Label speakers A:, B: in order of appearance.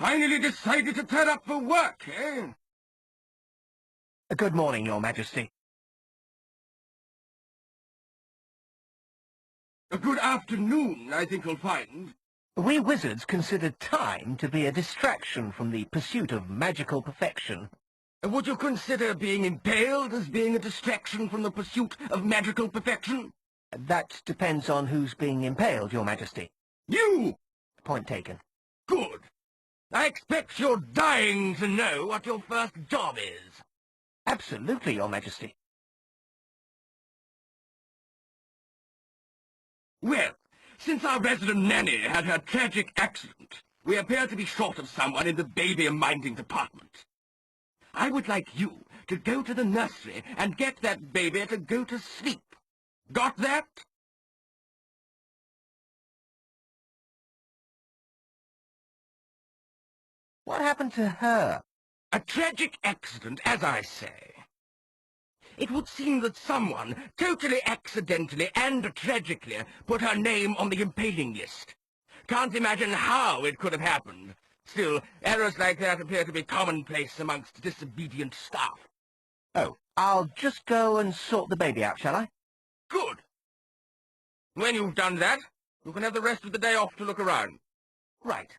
A: Finally decided to turn up for work, eh?
B: Good morning, Your Majesty.
A: A good afternoon, I think you'll find.
B: We wizards consider time to be a distraction from the pursuit of magical perfection.
A: Would you consider being impaled as being a distraction from the pursuit of magical perfection?
B: That depends on who's being impaled, Your Majesty.
A: You!
B: Point taken.
A: Good. I expect you're dying to know what your first job is.
B: Absolutely, Your Majesty.
A: Well, since our resident nanny had her tragic accident, we appear to be short of someone in the baby-minding department. I would like you to go to the nursery and get that baby to go to sleep. Got that?
B: What happened to her?
A: A tragic accident, as I say. It would seem that someone, totally accidentally and tragically, put her name on the impaling list. Can't imagine how it could have happened. Still, errors like that appear to be commonplace amongst disobedient staff.
B: Oh, I'll just go and sort the baby out, shall I?
A: Good. When you've done that, you can have the rest of the day off to look around.
B: Right.